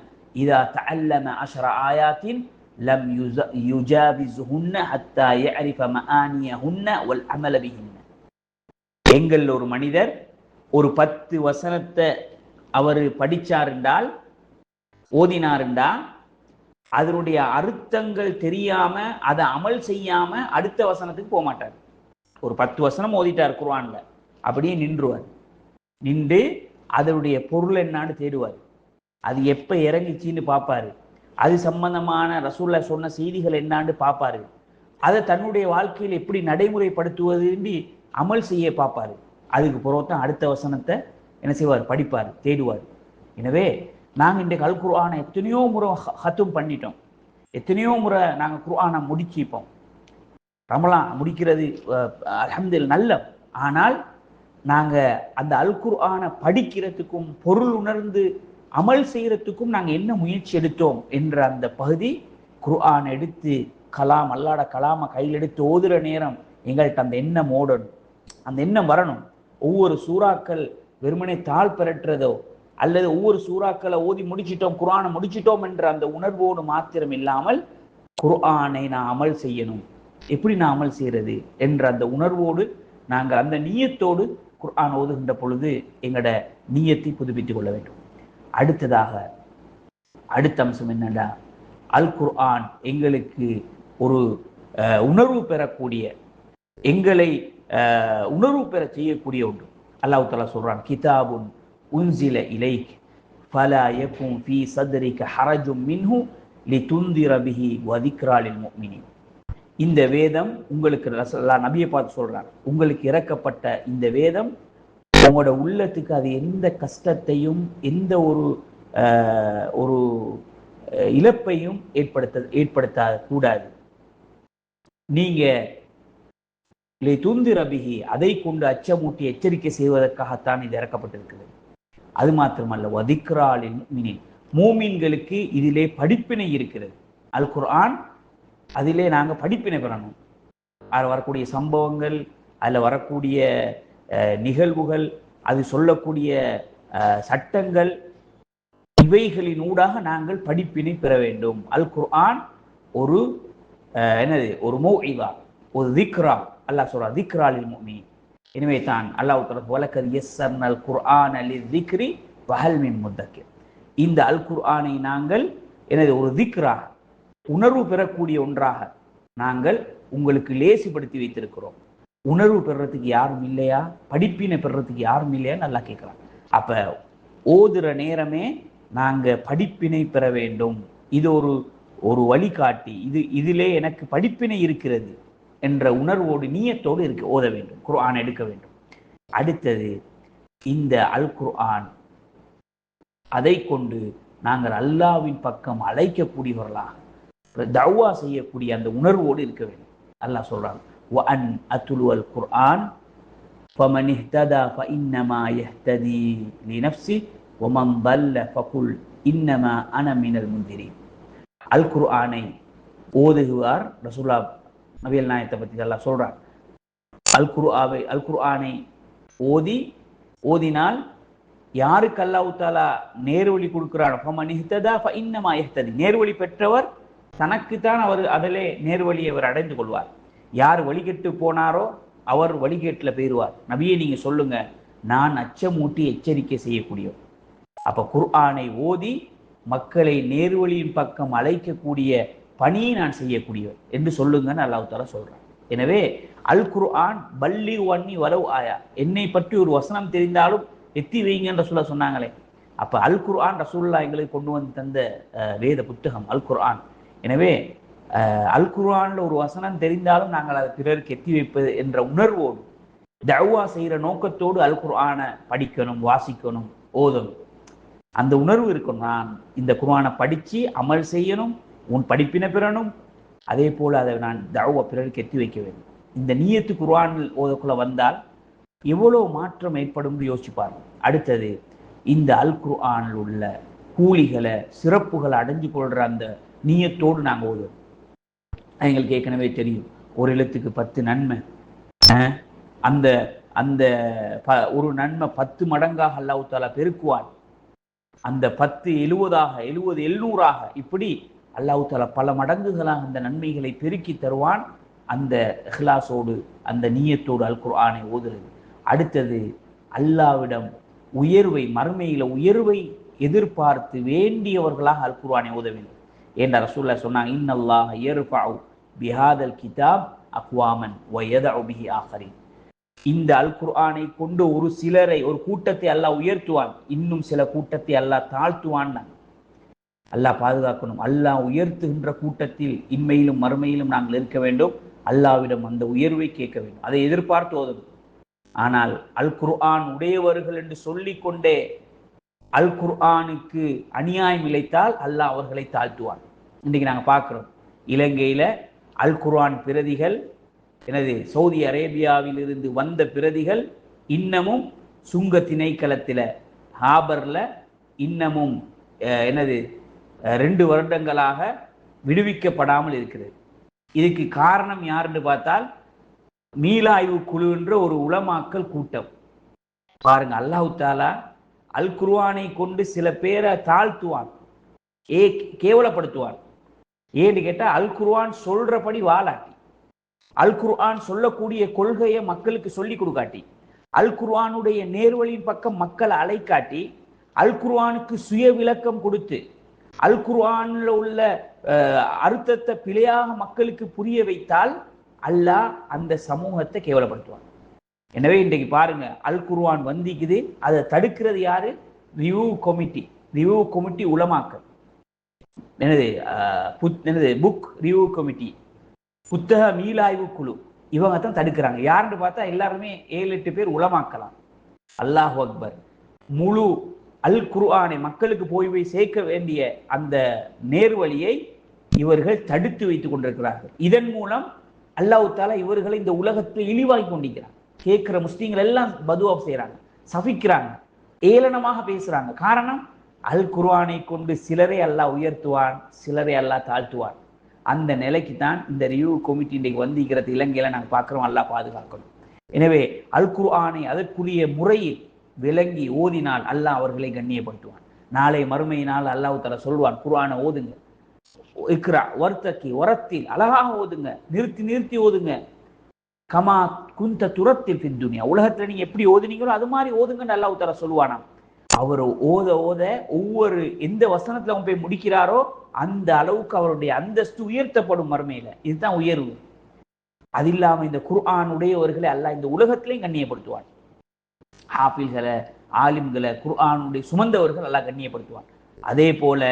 இதா தஅல்லம 10 ஆயாத்தின் லம் யுஜாவிஸுஹுன்ன ஹத்தா யஅரிஃப மஆனியஹுன்ன வல் அமல பிஹின்ன. எங்கள் ஒரு மனிதர் ஒரு 10 வசனத்தை அவர் படிச்சார் என்றால், ஓதினார் என்றால், அதனுடைய அர்த்தங்கள் தெரியாம அதை அமல் செய்யாம அடுத்த வசனத்துக்கு போக மாட்டார். ஒரு 10 வசனம் ஓதிட்டார் குர்ஆன்ல, அப்படியே நின்றுவார். நின்று அதனுடைய பொருள் என்னான்னு தேடுவார், அது எப்ப இறங்கிச்சின்னு பார்ப்பாரு, அது சம்பந்தமான ரசூலுல்லாஹ் சொன்ன செய்திகள் என்னான்னு பார்ப்பாரு, அதை தன்னுடைய வாழ்க்கையில் எப்படி நடைமுறைப்படுத்துவது அமல் செய்ய பார்ப்பாரு. அதுக்கு பிறகுதான் அடுத்த வசனத்தை என்ன செய்வார்? படிப்பார், தேடுவார். எனவே நாங்கள் இன்றைக்கு அல் குர்ஆனை எத்தனையோ முறை ஹத்தும் பண்ணிட்டோம், எத்தனையோ முறை நாங்கள் குர்ஆனை முடிச்சிப்போம். ரமலான் முடிக்கிறது அல்ஹம்துலில்லாஹ் நல்ல. ஆனால் நாங்கள் அந்த அல் குர்ஆனை படிக்கிறதுக்கும் பொருள் உணர்ந்து அமல் செய்யறதுக்கும் நாங்கள் என்ன முயற்சி எடுத்தோம் என்ற அந்த பகுதி, குர்ஆன் எடுத்து கலாம், அல்லாஹ்வுடைய கலாமை கையில் எடுத்து ஓதுற நேரம் எங்கள்கிட்ட அந்த எண்ணம் ஓடணும், அந்த எண்ணம் வரணும். ஒவ்வொரு சூறாக்கள் வெறுமனே தாழ் பெறற்றதோ அல்லது ஒவ்வொரு சூறாக்களை ஓதி முடிச்சிட்டோம், குர்ஆனை முடிச்சிட்டோம் என்ற அந்த உணர்வோடு மாத்திரம் இல்லாமல் குர்ஆனை நான் அமல் செய்யணும், எப்படி நான் அமல் செய்யறது என்ற அந்த உணர்வோடு நாங்கள் அந்த நீயத்தோடு குர்ஆன் ஓதுகின்ற பொழுது எங்களோட நீயத்தை புதுப்பித்துக் கொள்ள வேண்டும். அடுத்ததாக அடுத்த அம்சம் என்னடா, அல் குர்ஆன் எங்களுக்கு ஒரு உணர்வு பெறக்கூடிய, எங்களை உணர்வு பெற செய்யக்கூடிய ஒன்று. அல்லாஹ் தஆலா சொல்றான், கிதாபுன் உன்சில இலைக் ஃபலா யகுன் ஃபீ சத்ரிக ஹரஜும் மின்ஹு லிதுன்திர பிஹி வ திக்ரா லில் முஃமினீன். இந்த வேதம் உங்களுக்கு, அல்லாஹ் நபியை பார்த்து சொல்றார், உங்களுக்கு இறக்கப்பட்ட இந்த வேதம் உங்களோட உள்ளத்துக்கு அது எந்த கஷ்டத்தையும் எந்த ஒரு இழப்பையும் ஏற்படுத்த கூடாது. நீங்க லிதுன்திர பிஹி, அதை கொண்டு அச்சமூட்டி எச்சரிக்கை செய்வதற்காகத்தான் இது இறக்கப்பட்டிருக்கிறது. அது மாத்திரமல்ல, வ திக்ரா லில் முஃமினீன், மூமின்களுக்கு இதிலே படிப்பினை இருக்கிறது. அல் குர்ஆன் அதிலே நாங்கள் படிப்பினை பெறணும். அதில் வரக்கூடிய சம்பவங்கள், அதில் வரக்கூடிய நிகழ்வுகள், அது சொல்லக்கூடிய சட்டங்கள், இவைகளின் ஊடாக நாங்கள் படிப்பினை பெற வேண்டும். அல் குர்ஆன் ஒரு ஒரு மௌஇதா, ஒரு திக்ரா. அல்லாஹ் சொல்றா, திக்ரா லில் முஃமினீன். எனவே தான் அல்லாஹ் தஆலா வலகத் யஸ்ஸர்னல் குர்ஆன லிذிக்ரி வஹல் மின் முதக்கிர். இந்த அல் குர்ஆனை நாங்கள் ஒரு திக்ரா, உணர்வு பெறக்கூடிய ஒன்றாக நாங்கள் உங்களுக்கு லேசிப்படுத்தி வைத்திருக்கிறோம். உணர்வு பெறறதுக்கு யாரும் இல்லையா, படிப்பினை பெறறதுக்கு யாரும் இல்லையா நல்லா கேட்கலாம். அப்ப ஓதுற நேரமே நாங்க படிப்பினை பெற வேண்டும். இது ஒரு வழிகாட்டி, இதிலே எனக்கு படிப்பினை இருக்கிறது என்ற உணர்வோடு நீயத்தோடு ஓத வேண்டும், குர்ஆன் எடுக்க வேண்டும். அடுத்தது, இந்த அல் குர்ஆன் அதை கொண்டு நாங்கள் அல்லாஹ்வின் பக்கம் அழைக்கக்கூடியவர்களாக தஅவா செய்யக்கூடிய அந்த உணர்வோடு இருக்க வேண்டும். அல்லாஹ் சொல்றான், வஅன் அத்லுவல் குர்ஆன் ஃபமன் இஹ்ததா ஃபஇன்னமா யஹ்ததி லினஃப்ஸி வமன் ضل ஃபகுல் இன்னமா அன மினல் முன்திரீன். அல் குர்ஆனை ஓதுவார், ரசூலுல்லாஹ் நபிகள் நாயகத்தை பற்றி அல்லாஹ் சொல்றார், அல் குர்ஆனை ஓதினால் யாருக்கு அல்லாஹ் தஆலா நேர்வழி கொடுக்கிறார், ஃபமன் இஹ்ததா ஃபஇன்னமா யஹ்ததி, நேர்வழி பெற்றவர் தனக்குத்தான் அவர் அதிலே நேர்வழியை அவர் அடைந்து கொள்வார். யார் வழிகெட்டு போனாரோ அவர் வழிகேட்டில் போயிடுவார். நபியை நீங்க சொல்லுங்க, நான் அச்சமூட்டி எச்சரிக்கை செய்யக்கூடியவர். அப்ப குர்ஆனை ஓதி மக்களை நேர்வழியின் பக்கம் அழைக்கக்கூடிய பணியை நான் செய்யக்கூடியவர் என்று சொல்லுங்கன்னு அல்லாஹ் தஆலா சொல்றான். எனவே அல் குர்ஆன் பல்லி வன்னி வலவ் ஆயா, என்னை பற்றி ஒரு வசனம் தெரிந்தாலும் எத்தி வைங்கன்ற சொன்னாங்களே. அப்ப அல் குர்ஆன் ரசூலுல்லாஹ் எங்களுக்கு கொண்டு வந்து தந்த வேத புத்தகம் அல் குர்ஆன். எனவே அல் குர்ஆன்ல ஒரு வசனம் தெரிந்தாலும் நாங்கள் அதை பிறருக்கு எத்தி வைப்பது என்ற உணர்வோடு, தஅவா செய்கிற நோக்கத்தோடு அல் குர்ஆனை படிக்கணும், வாசிக்கணும், ஓதணும். அந்த உணர்வு இருக்கணும். நான் இந்த குர்ஆனை படித்து அமல் செய்யணும், உன் படிப்பினை பெறணும், அதே போல் அதை நான் தஅவா பிறருக்கு எத்தி வைக்க வேண்டும். இந்த நீயத்து குர்ஆனில் ஓதக்குள்ள வந்தால் எவ்வளோ மாற்றம் ஏற்படும் யோசிப்பார். அடுத்தது, இந்த அல் குர்ஆனில் உள்ள கூலிகளை, சிறப்புகளை அடைஞ்சு கொள்கிற அந்த நீயத்தோடு நாங்கள் ஓதுவோம். எங்களுக்கு ஏற்கனவே தெரியும், ஒரு எழுத்துக்கு 10 நன்மை. அந்த அந்த ஒரு நன்மை 10 மடங்காக அல்லாஹ் தஆலா பெருக்குவான். அந்த 10 70ஆக, 70 700ஆக, இப்படி அல்லாஹ் தஆலா பல மடங்குகளாக அந்த நன்மைகளை பெருக்கி தருவான். அந்த இஹ்லாஸோடு, அந்த நீயத்தோடு அல் குர்ஆனை ஓதுறது. அடுத்தது, அல்லாஹ்விடம் உயர்வை, மறுமையில உயர்வை எதிர்பார்த்து வேண்டியவர்களாக அல் குர்ஆனை ஓத வேண்டும். ஏன்டா ரசூலுல்லாஹ் சொன்னாங்க, இன்னல்லாஹ யர்ஃபஉ பிஹாதல் கிதாப் அக்வாமன் வ யதஉ பிஹி ஆகரின். இந்த அல் குர்ஆனை கொண்டு ஒரு சிலரை, ஒரு கூட்டத்தை அல்லாஹ் உயர்த்துவான், இன்னும் சில கூட்டத்தை அல்லாஹ் தாழ்த்துவான். அல்லாஹ் பாதுகாக்கணும். அல்லாஹ் உயர்த்துகின்ற கூட்டத்தில் இன்மையிலும் மறுமையிலும் நாங்கள் இருக்க வேண்டும். அல்லாஹ்விடம் அந்த உயர்வை கேட்க வேண்டும், அதை எதிர்பார்த்து ஓதணும். ஆனால் அல் குர்ஆன் உடையவர்கள் என்று சொல்லிக்கொண்டே அல் குர்ஆனுக்கு அநியாயம் இழைத்தால் அல்லாஹ் அவர்களை தாழ்த்துவான். இன்றைக்கு நாங்கள் பார்க்குறோம், இலங்கையில் அல் குர்ஆன் பிரதிகள், சவுதி அரேபியாவில் இருந்து வந்த பிரதிகள் இன்னமும் சுங்க திணைக்களத்தில் ஹாபரில் இன்னமும் 2 வருடங்களாக விடுவிக்கப்படாமல் இருக்கிறது. இதுக்கு காரணம் யாருன்னு பார்த்தால் மீளாய்வு குழு என்ற ஒரு உலமாக்கல் கூட்டம். பாருங்க, அல்லாஹ் தாலா அல் குர்ஆனை கொண்டு சில பேரை தாழ்த்துவான், கேவலப்படுத்துவான். ஏன்னு கேட்டா அல் குர்ஆன் சொல்றபடி வாழாட்டி, அல் குர்ஆன் சொல்லக்கூடிய கொள்கையை மக்களுக்கு சொல்லி கொடுக்காட்டி, அல் குர்ஆனுடைய நேர்வழியின் பக்கம் மக்களை அலைக்காட்டி, அல் குர்ஆனுக்கு சுய விளக்கம் கொடுத்து அல் குர்ஆனில் உள்ள அர்த்தத்தை பிழையாக மக்களுக்கு புரிய வைத்தால் அல்லாஹ் அந்த சமூகத்தை கேவலப்படுத்துவான். எனவே இன்றைக்கு பாருங்க, அல் குர்ஆன் வந்திக்குது, அதை தடுக்கிறது யாரு? ரிவ்யூ கமிட்டி உலமாக்கல். புக் ரிவ்யூ கமிட்டி, புத்தக மீளாய்வு குழு, இவங்க தான் தடுக்கிறாங்க. யாருன்னு பார்த்தா எல்லாருமே 7-8 பேர் உலமாக்கலாம். அல்லாஹு அக்பர். முழு அல் குர்ஆனை மக்களுக்கு போய் சேர்க்க வேண்டிய அந்த நேர்வழியை இவர்கள் தடுத்து வைத்துக் கொண்டிருக்கிறார்கள். இதன் மூலம் அல்லாஹ் தாலா இவர்களை இந்த உலகத்தில் இழிவாகி கொண்டிருக்கிறார். கேட்கிற முஸ்லீம்கள் எல்லாம் பதுவா செய்யறாங்க, சபிக்கிறாங்க, ஏளனமாக பேசுறாங்க. காரணம், அல் குர்ஆனை கொண்டு சிலரை அல்லாஹ் உயர்த்துவான், சிலரை அல்லாஹ் தாழ்த்துவான். அந்த நிலைக்கு தான் இந்த ரிவ்யூ கமிட்டி இன்றைக்கு வந்திருக்கிறது. இலங்கையில நாங்கள் பார்க்கிறோம். அல்லாஹ் பாதுகாக்கணும். எனவே அல் குர்ஆனை அதற்குரிய முறையில் விளங்கி ஓதினால் அல்லாஹ் அவர்களை கண்ணியப்படுத்துவான். நாளை மறுமையினால் அல்லாஹ் தஆலா சொல்வான், குர்ஆனை ஓதுங்க, இக்ரா வர்த்தகி வரத்தில், அழகாக ஓதுங்க, நிறுத்தி ஓதுங்க. கமா குந்த துரத்தில் ஃபித் துன்யா, உலகத்துல நீங்க எப்படி ஓதுனீங்களோ அது மாதிரி ஓதுங்கன்னு அல்லாஹ் தஆலா சொல்வானாம். அவர் ஓத ஒவ்வொரு எந்த வசனத்துல அவன் போய் முடிக்கிறாரோ அந்த அளவுக்கு அவருடைய அந்தஸ்து உயர்த்தப்படும் மறுமையில. இதுதான் உயர்வு. அது இல்லாம இந்த குர்ஆன் உடையவர்களை அல்லாஹ் இந்த உலகத்திலையும் கண்ணியப்படுத்துவான். ஹாஃபிஸ்களை, ஆலிம்களை, குர்ஆனுடைய சுமந்தவர்கள் அல்லாஹ் கண்ணியப்படுத்துவான். அதே போல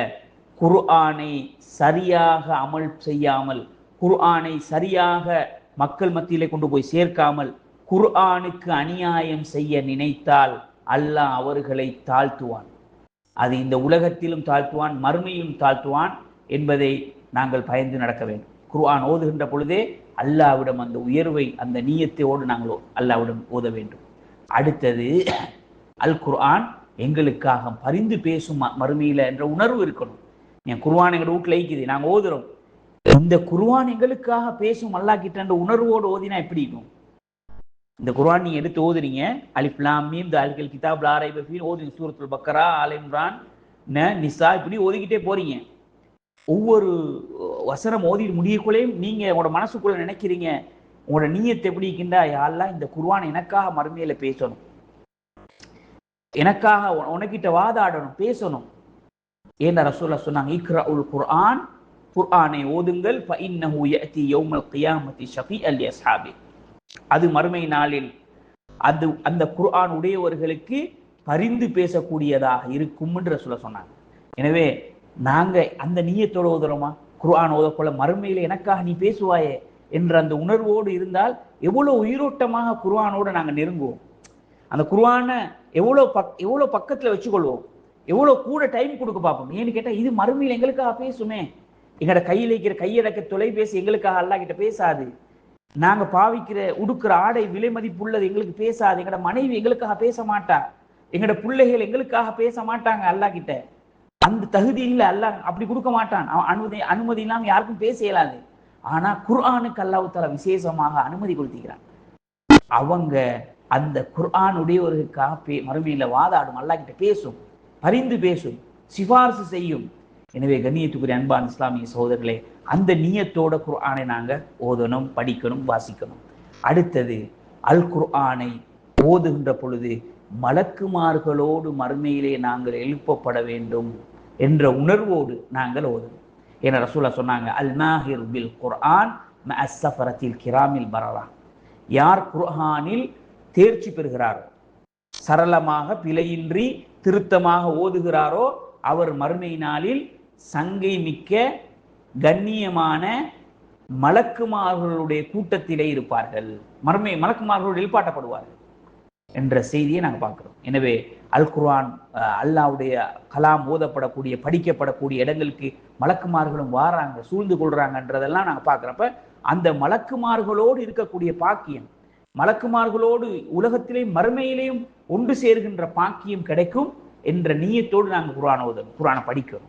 குர்ஆனை சரியாக அமல் செய்யாமல், குர்ஆனை சரியாக மக்கள் மத்தியிலே கொண்டு போய் சேர்க்காமல், குர்ஆனுக்கு அநியாயம் செய்ய நினைத்தால் அல்லாஹ் அவர்களை தாழ்த்துவான். அது இந்த உலகத்திலும் தாழ்த்துவான், மறுமையிலும் தாழ்த்துவான் என்பதை நாங்கள் பயந்து நடக்க வேண்டும். குர்ஆன் ஓதுகின்ற பொழுதே அல்லாஹ்விடம் அந்த உயர்வை, அந்த நீயத்தோடு நாங்கள் அல்லாஹ்விடம் ஓத வேண்டும். அடுத்தது, அல் குர்ஆன் எங்களுக்காக பரிந்து பேசும் மறுமையில என்ற உணர்வு இருக்கணும். என் குர்ஆன் எங்க வீட்டுல இருக்குது, நாங்க ஓதுறோம், இந்த குர்ஆன் எங்களுக்காக பேசும் அல்லாஹ் கிட்ட என்ற உணர்வோடு ஓதினா எப்படி இருக்கும்? இந்த குர்ஆன் நீங்க எடுத்து ஓதுறீங்க, அலிஃப் லாம் மீம் தாலிகல் கிதாப் லா ரைப ஃபீஹி ஓதுங்க, சூரத்துல் பக்கரா, ஆல் இம்ரான், நிசா, இப்படி ஓதிக்கிட்டே போறீங்க. ஒவ்வொரு வசனம் ஓதி முடியக்குள்ளேயும் நீங்க உங்களோட மனசுக்குள்ள நினைக்கிறீங்க, உங்களோட நீயத்தை எப்படி இருக்கின்றா, யா அல்லாஹ் இந்த குர்ஆன் எனக்காக மறுமையில பேசணும், எனக்காக உனக்கிட்ட வாதாடணும், பேசணும். ஏன்னா ரசூலுல்லாஹ் சொன்னாங்க, இக்ரஉல் குர்ஆன், குர்ஆனை ஓதுங்கள், ஃபஇன்னஹு யஅதி யௌமல் கியாமத்தி ஷஃபீஅன் லிஅஸ்ஹாபி, அது மறுமை நாளில் அது அந்த குர்ஆன் உடையவர்களுக்கு பரிந்து பேசக்கூடியதாக இருக்கும் என்று ரசூலுல்லாஹ் சொன்னாங்க. எனவே நாங்க அந்த நீயத்தோடு ஓதுறோமா? குர்ஆன் ஓதக்கொள்ள மறுமையில எனக்காக நீ பேசுவாயே என்ற அந்த உணர்வோடு இருந்தால் எவ்வளவு உயிரோட்டமாக குர்ஆனோடு நாங்கள் நெருங்குவோம். அந்த குர்ஆனை எவ்வளோ பக்கத்தில் வச்சுக்கொள்வோம், எவ்வளோ கூட டைம் கொடுக்க பார்ப்போம். ஏன்னு கேட்டால் இது மறுமையில் எங்களுக்காக பேசுமே. எங்களோட கையில் இருக்கிற கையடக்க தொலைபேசி எங்களுக்காக அல்லாஹ் கிட்ட பேசாது. நாங்கள் பாவிக்கிற உடுக்கிற ஆடை விலை மதிப்புள்ளது எங்களுக்கு பேசாது. எங்களோட மனைவி எங்களுக்காக பேச மாட்டா, எங்களோட பிள்ளைகள் எங்களுக்காக பேச மாட்டாங்க. அல்லாஹ் கிட்ட அந்த தகுதியில் அல்லாஹ் அப்படி கொடுக்க மாட்டான். அனுமதி இல்லாமல் யாருக்கும் பேச இயலாது. ஆனா குர்ஆனுக்கு அல்லாஹ் தஆலா விசேஷமாக அனுமதி கொடுத்திருக்கிறான். அவங்க அந்த குர்ஆன் உடையவர்களுக்காக மறுமையில வாதாடும், அல்லாஹ் கிட்ட பேசும், பரிந்து பேசும், சிபாரிசு செய்யும். எனவே கண்ணியத்துக்குரிய அன்பான இஸ்லாமிய சகோதரர்களே, அந்த நியத்தோட குர்ஆனை நாங்க ஓதணும், படிக்கணும், வாசிக்கணும். அடுத்தது, அல் குர்ஆனை ஓதுகின்ற பொழுது மலக்குமார்களோடு மறுமையிலே நாங்கள் எழுப்பப்பட வேண்டும் என்ற உணர்வோடு நாங்கள் ஓதணும். ஏன்னா ரசூலுல்லாஹ் சொன்னாங்க, அல் மாஹிர் பில் குர்ஆன் மஅஸ் ஸஃபரத்தில் கிராமில் பரரா, யார் குர்ஆனில் தேர்ச்சி பெறுகிறாரோ, சரளமாக பிழையின்றி திருத்தமாக ஓதுகிறாரோ, அவர் மறுமை நாளில் சங்கை மிக்க கண்ணியமான மலக்குமார்களுடைய கூட்டத்திலே இருப்பார்கள், மறுமை மலக்குமார்களோடு எழுப்பாட்டப்படுவார்கள் என்ற செய்தியை நாங்கள் பார்க்கிறோம். எனவே அல் குர்ஆன் அல்லாஹ்வுடைய கலாம் ஓதப்படக்கூடிய, படிக்கப்படக்கூடிய இடங்களுக்கு மலக்குமார்களும் வாராங்க, சூழ்ந்து கொள்றாங்கன்றதெல்லாம் நாங்கள் பார்க்குறப்ப அந்த மலக்குமார்களோடு இருக்கக்கூடிய பாக்கியம், மலக்குமார்களோடு உலகத்திலே மறுமையிலேயும் ஒன்று சேர்கின்ற பாக்கியம் கிடைக்கும் என்ற நீயத்தோடு நாங்கள் குர்ஆன் ஓதணும், குர்ஆனை படிக்கணும்.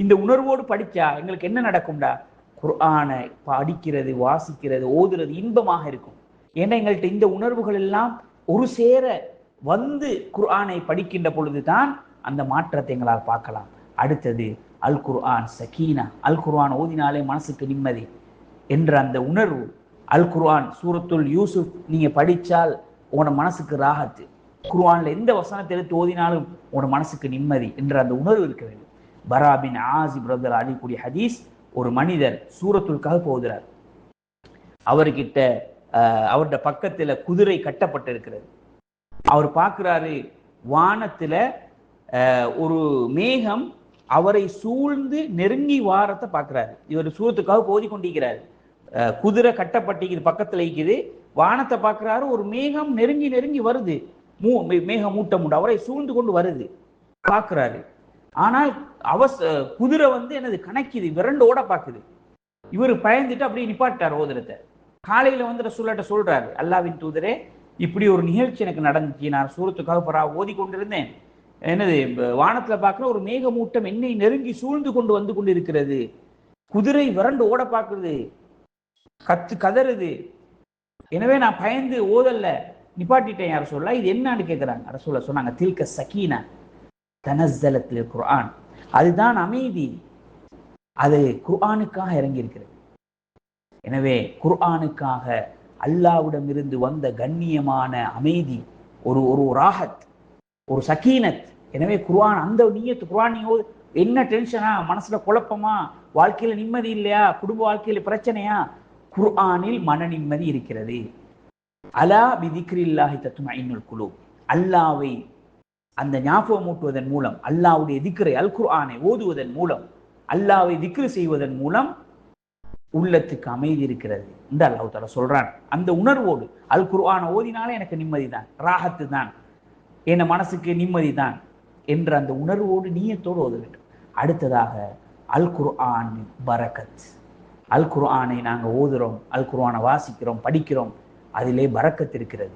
இந்த உணர்வோடு படித்தா எங்களுக்கு என்ன நடக்கும்டா? குர்ஆனை படிக்கிறது, வாசிக்கிறது, ஓதுறது இன்பமாக இருக்கும். ஏன்னா எங்கள்கிட்ட இந்த உணர்வுகள் எல்லாம் ஒரு சேர வந்து குர்ஆனை படிக்கின்ற பொழுதுதான் அந்த மாற்றத்தை எங்களால் பார்க்கலாம். அடுத்தது அல் குர்ஆன் சகீனா, அல் குர்ஆன் ஓதினாலே மனசுக்கு நிம்மதி என்ற அந்த உணர்வு. அல் குர்ஆன் சூரத்துல் யூசுப் நீங்க படிச்சால் உங்களோட மனசுக்கு ராகத்து, குர்ஆன்ல எந்த வசனத்தை எடுத்து ஓதினாலும் உங்களோட மனசுக்கு நிம்மதி என்ற அந்த உணர்வு இருக்க வேண்டும். பரா பின் ஆசிப் ரலியல்லாஹு அன்ஹு கூடிய ஹதீஸ், ஒரு மனிதர் சூரத்துல் கஹ்ஃப் ஓதுறார். அவர்கிட்ட அவருடைய பக்கத்துல குதிரை கட்டப்பட்டிருக்கிறது. அவர் பார்க்கிறாரு, வானத்துல ஒரு மேகம் அவரை சூழ்ந்து நெருங்கி வாரத்தை பார்க்கிறாரு. இவர் சூரத்துக்காக ஓதி கொண்டிருக்கிறாரு, குதிரை கட்டப்பட்டிருக்கிறது, பக்கத்துல இருக்குது, வானத்தை பார்க்கிறாரு, ஒரு மேகம் நெருங்கி நெருங்கி வருது, மேகம் மூட்டம் உண்டு அவரை சூழ்ந்து கொண்டு வருது பார்க்கிறாரு. ஆனால் குதிரை என்னது கணக்குது, விரண்டு ஓட பார்க்குது. இவர் பயந்துட்டு அப்படியே நிப்பாட்டார் ஓதுறத. காலையில ரசூலுல்லாஹ் சொல்றாரு, அல்லாஹ்வின் தூதரே, இப்படி ஒரு நிகழ்ச்சி எனக்கு நடந்துச்சு, நான் சூரத்துக்காக ஓதி கொண்டிருந்தேன், என்னது வானத்துல பார்க்கிற ஒரு மேகமூட்டம் என்னை நெருங்கி சூழ்ந்து கொண்டு வந்து கொண்டு இருக்கிறது, குதிரை விரண்டு ஓட பார்க்குது, கதறுது, எனவே நான் பயந்து ஓதல்ல, நிப்பாட்டிட்டேன். யார் சொல்லலாம், இது என்னன்னு கேட்கிறாங்க. ரசூலுல்லாஹ் சொன்னாங்க, தில்க சகீனா தனஸ்ஸலத் லில் குர்ஆன், அதுதான் அமைதி, அது குர்ஆனுக்காக இறங்கி இருக்கிறது. எனவே குர்ஆனுக்காக அல்லாஹ்விடம் இருந்து வந்த கண்ணியமான அமைதி, ஒரு ஒரு ராஹத், ஒரு சகீனத். எனவே குர்ஆன் அந்த நியத்து, குர்ஆன் என்ன டென்ஷனா, மனசுல குழப்பமா, வாழ்க்கையில நிம்மதி இல்லையா, குடும்ப வாழ்க்கையில பிரச்சனையா, குர்ஆனில் மன நிம்மதி இருக்கிறது. அலா பிதிக்ரில்லாஹி தத்மஇன்னுல் குலூப், அல்லாஹ்வை அந்த ஞாபகம் ஊட்டுவதன் மூலம், அல்லாஹ்வுடைய திக்ரை அல் குர்ஆனை ஓதுவதன் மூலம், அல்லாஹ்வை திக்ரு செய்வதன் மூலம் உள்ளத்துக்கு அமைதி இருக்கிறது என்று அல்லாஹ் தஆலா சொல்றான். அந்த உணர்வோடு அல் குர்ஆனை ஓதினாலே எனக்கு நிம்மதி தான், ராஹத்து தான், என் மனசுக்கு நிம்மதி தான் என்ற அந்த உணர்வோடு நீயத்தோடு ஓத வேண்டும். அடுத்ததாக அல் குர்ஆன் பரக்கத், அல் குர்ஆனை நாங்கள் ஓதுறோம், அல் குர்ஆனை வாசிக்கிறோம், படிக்கிறோம், அதிலே பரக்கத் இருக்கிறது.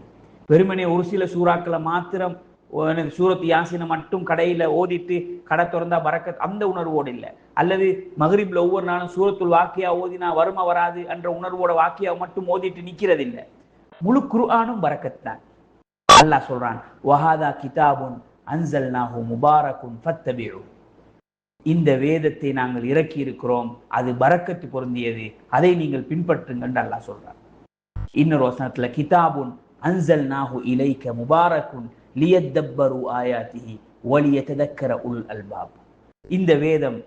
வெறுமனே ஒரு சில சூறாக்களை மாத்திரம், சூரத் யாசினை மட்டும் கடையில ஓதிட்டு கடை திறந்தா பரக்கத், அந்த உணர்வோடு இல்லை. அல்லது மக்ரிப்ல ஒவ்வொரு நாளும் சூரத்துல் வாக்கியா ஓதினா வருமா வராது என்ற உணர்வோட வாக்கியா மட்டும் ஓதிட்டு நிக்கிறது இல்லை. முழு குர்ஆனும் பரக்கத் தான். அல்லாஹ் சொல்றான், வஹாதா கிதாபுன் அன்ஸல்நாஹு முபாரக்குன் ஃபத்தபிஉ, இந்த வேதத்தை நாங்கள் இறக்கி இருக்கிறோம், அது பரக்கத்து பொருந்தியது, அதை நீங்கள் பின்பற்றுங்கள் என்று அல்லாஹ் சொல்றான். இன்னொரு வசனத்துல, கிதாபுன் அன்ஸல்நாஹு இலைக முபாரக்குன் லியத்தப்பரு ஆயாத்திஹி வலியததக்கர உல் அல்பாப், இந்த வேதம்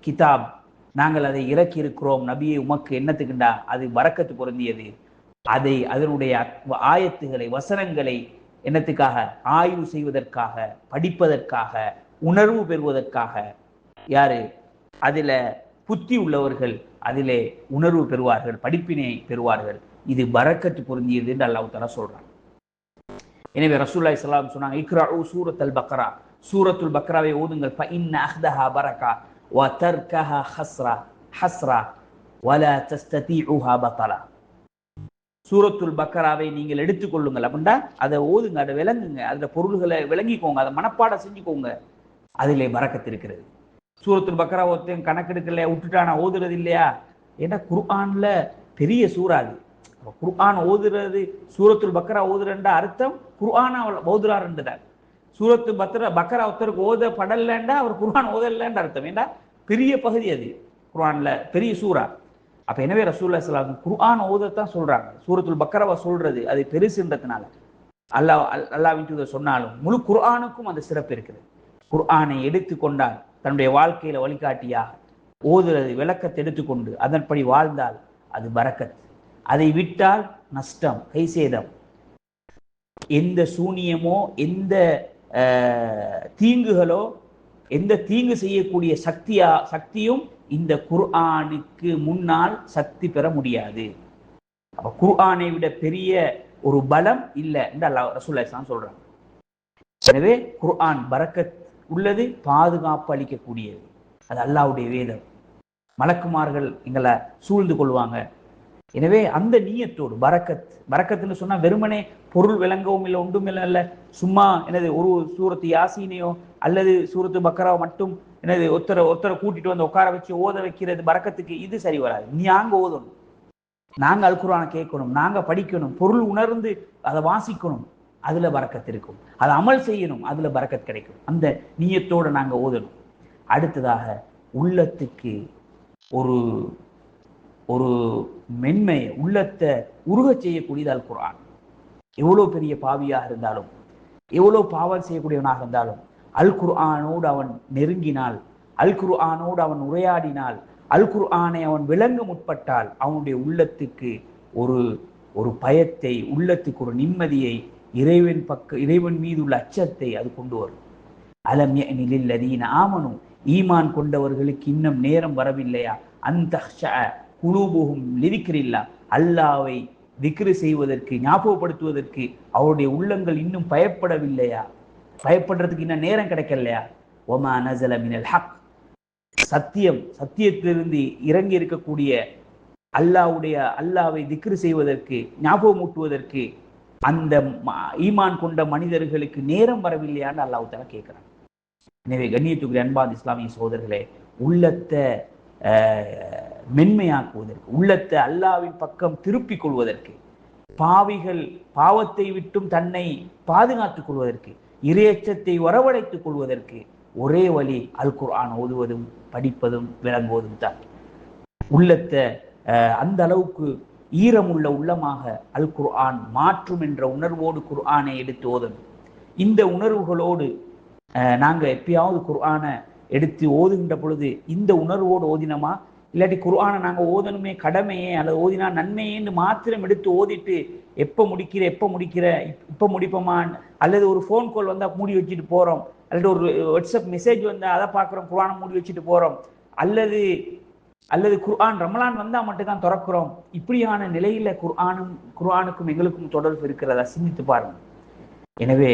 கிதாப் நாங்கள் அதை இறக்கி இருக்கிறோம் நபியை உமக்கு என்னத்துக்குண்டா, அது பரக்கத்து பொருந்தியது, அதை அதனுடைய ஆயத்துகளை வசனங்களை என்னத்துக்காக, ஆய்வு செய்வதற்காக, படிப்பதற்காக, உணர்வு பெறுவதற்காக. யாரு அதில புத்தி உள்ளவர்கள் அதிலே உணர்வு பெறுவார்கள், படிப்பினை பெறுவார்கள், இது பரக்கத்து பொருந்தியது என்று அல்லாஹ் தஆலா சொல்றான். எனவே ரசூலுல்லாஹி ஸல்லல்லாஹு அலைஹி வஸல்லம் சொன்னாங்க, இக்ரஉ சூரத்துல் பக்ரா, சூரத்துல் பக்ராவை ஓதுங்கள், ஃபஇன்ன அஹ்தஹா பரக்கா வ தர்கஹா ஹஸ்ரா வலா தஸ்ததீஉஹா பதலா. சூரத்துல் பக்ராவை நீங்கள் எடுத்துக்கொள்ளுங்கள் அப்படின்னா அதை ஓதுங்க, அதை விளங்குங்க, அதில் பொருள்களை விளங்கிக்கோங்க, அதை மனப்பாடம் செஞ்சுக்கோங்க, அதிலே பரக்கத்து இருக்கிறது. சூரத்துல் பக்ரா ஒருத்தன் கணக்கெடுக்கல விட்டுட்டானா, ஓதுறது இல்லையா, ஏன்னா குர்ஆன்ல பெரிய சூறா அது. குர்ஆன் ஓதுறது, சூரத்துல் பக்ரா ஓதுறன்ற அர்த்தம் குர்ஆனை ஓதுறாருன்றதார். சூரத்து பக்ரா ஒருத்தருக்கு ஓத படலண்டா அவர் குர்ஆன் ஓதலன்ற அர்த்தம். ஏன்னா பெரிய பகுதி அது, குர்ஆன்ல பெரிய சூறா. அப்ப எனவே ரசூலுல்லாஹி ஸல்லல்லாஹு அலைஹி வஸல்லம் குர்ஆன் ஓதத்தான் சொல்றாங்க. சூரத்துல் பக்ராவை சொல்றது அது பெருசுன்றதுனால அல்லாஹ்வின் தூதர் சொன்னாலும் முழு குர்ஆனுக்கும் அந்த சிறப்பு இருக்குது. குர்ஆனை எடுத்துக்கொண்டால் தன்னுடைய வாழ்க்கையில வழிகாட்டியாக ஓதுறது, விளக்கத்தை எடுத்துக்கொண்டு அதன்படி வாழ்ந்தால் அது பரக்கத். அதை விட்டால் நஷ்டம், கைசேதம். எந்த சூனியமோ எந்த தீங்குகளோ, எந்த தீங்கு செய்யக்கூடிய சக்தியும் இந்த குர்ஆனுக்கு முன்னால் சக்தி பெற முடியாது. அப்ப குர்ஆனை விட பெரிய ஒரு பலம் இல்லை என்று அல்லாஹ் ரசூலுல்லாஹி ஸல்லல்லாஹு அலைஹி வஸல்லம் சொல்றாங்க. எனவே குர்ஆன் பரக்கத் உள்ளது, பாதுகாப்பு அளிக்கக்கூடியது. அது அல்லாஹ்வுடைய வேதம். மலக்குமார்கள் எங்களை சூழ்ந்து கொள்வாங்க. எனவே அந்த நீயத்தோடு பரக்கத்துன்னு சொன்னா வெறுமனே பொருள் விளங்கவும் இல்லை, ஒன்றும் இல்லை, சும்மா என்னது ஒரு சூரத்து யாசீனையோ அல்லது சூரத்து பக்ராவோ மட்டும் என்னது ஒருத்தரை கூட்டிட்டு வந்து உட்கார வச்சு ஓத வைக்கிறது பரக்கத்துக்கு, இது சரி வராது. நீ அங்க ஓதணும், நாங்க அல் குர்ஆனை கேட்கணும், நாங்க படிக்கணும், பொருள் உணர்ந்து அதை வாசிக்கணும், அதுல பரக்கத் இருக்கும். அதை அமல் செய்யணும், அதுல பரக்கத் கிடைக்கும். அந்த நியத்தோட நாங்க ஓதணும். அடுத்ததாக உள்ளத்துக்கு ஒரு ஒரு மென்மையை, உள்ளத்தை உருக செய்யக்கூடியது அல் குர்ஆன். எவ்வளவு பெரிய பாவியாக இருந்தாலும், எவ்வளவு பாவம் செய்யக்கூடியவனாக இருந்தாலும், அல் குர்ஆனோடு அவன் நெருங்கினால், அல் குர்ஆனோடு அவன் உரையாடினால், அல் குர்ஆனை அவன் விளங்க முற்பட்டால், அவனுடைய உள்ளத்துக்கு ஒரு ஒரு பயத்தை, உள்ளத்துக்கு ஒரு நிம்மதியை, இறைவன் மீது உள்ள அச்சத்தை அது கொண்டு வரும். அலம் யஅனி லில்லதீன ஆமனு, ஈமான் கொண்டவர்களுக்கு இன்னும் நேரம் வரவில்லையா, அன்தஹ்ஷஅ குலூபுஹும் லிதிக்ரில்லாஹ், அல்லாஹ்வை திக்ரு செய்வதற்கு, ஞாபகப்படுத்துவதற்கு அவருடைய உள்ளங்கள் இன்னும் பயப்படவில்லையா, பயப்படுறதுக்கு இன்னும் நேரம் கிடைக்கலையா. ஒமா நஸல மினல் ஹக், சத்தியத்திலிருந்து இறங்கி இருக்கக்கூடிய அல்லாஹ்வை திக்ரு செய்வதற்கு, ஞாபகமூட்டுவதற்கு அந்த ஈமான் கொண்ட மனிதர்களுக்கு நேரம் வரவில்லையான்னு அல்லாஹ் தஆலா கேட்கிறான். எனவே கண்ணியத்துக்குரிய அன்பார்ந்த இஸ்லாமிய சகோதரர்களே, உள்ளத்தை மென்மையாக்குவதற்கு, உள்ளத்தை அல்லாஹ்வின் பக்கம் திருப்பிக் கொள்வதற்கு, பாவத்தை விட்டும் தன்னை பாதுகாத்துக் கொள்வதற்கு, இறையச்சத்தை வரவழைத்துக் கொள்வதற்கு ஒரே வழி அல் குர்ஆன் ஓதுவதும் படிப்பதும் விளங்குவதும் தான். உள்ளத்தை அந்த அளவுக்கு ஈரமுள்ள உள்ளமாக அல் குர்ஆன் மாற்றும் என்ற உணர்வோடு குர்ஆனை எடுத்து ஓதணும். இந்த உணர்வுகளோடு நாங்கள் எப்பயாவது குர்ஆனை எடுத்து ஓதுகின்ற பொழுது இந்த உணர்வோடு ஓதினமா, இல்லாட்டி குர்ஆனை நாங்கள் ஓதணுமே கடமையே அல்லது ஓதினா நன்மையேன்னு மாத்திரம் எடுத்து ஓதிட்டு எப்போ முடிக்கிற இப்போ முடிப்போமான், அல்லது ஒரு ஃபோன் கால் வந்தால் மூடி வச்சுட்டு போகிறோம், அல்லது ஒரு வாட்ஸ்அப் மெசேஜ் வந்தால் அதை பார்க்குறோம், குர்ஆனை மூடி வச்சுட்டு போகிறோம், அல்லது குர்ஆன் ரமலான் வந்தால் மட்டும்தான் திறக்கிறோம். இப்படியான நிலையில் குர்ஆனுக்கும் எங்களுக்கும் தொடர்பு இருக்கிறதா சிந்தித்து பாருங்கள். எனவே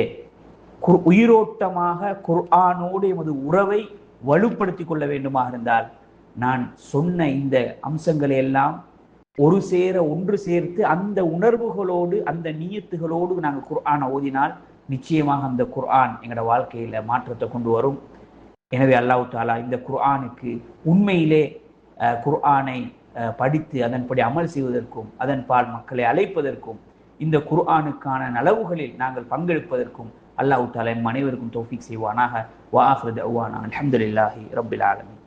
உயிரோட்டமாக குர்ஆனோடு எமது உறவை வலுப்படுத்தி கொள்ள வேண்டுமாக இருந்தால், நான் சொன்ன இந்த அம்சங்களை எல்லாம் ஒன்று சேர்த்து அந்த உணர்வுகளோடு அந்த நியத்துகளோடு நாங்கள் குர்ஆனை ஓதினால் நிச்சயமாக அந்த குர்ஆன் எங்களோட வாழ்க்கையில மாற்றத்தை கொண்டு வரும். எனவே அல்லாஹ் தஆலா இந்த குர்ஆனுக்கு உண்மையிலே குர்ஆனை படித்து அதன்படி அமல் செய்வதற்கும், அதன் பால் மக்களை அழைப்பதற்கும், இந்த குர்ஆனுக்கான நலவுகளில் நாங்கள் பங்கெடுப்பதற்கும் அல்லாஹ் தஆலா அனைவருக்கும் தௌஃபீக் செய்வானாக. வ ஆகிரு தஅவானா அல்ஹம்துலில்லாஹி ரப்பில் ஆலமீன்.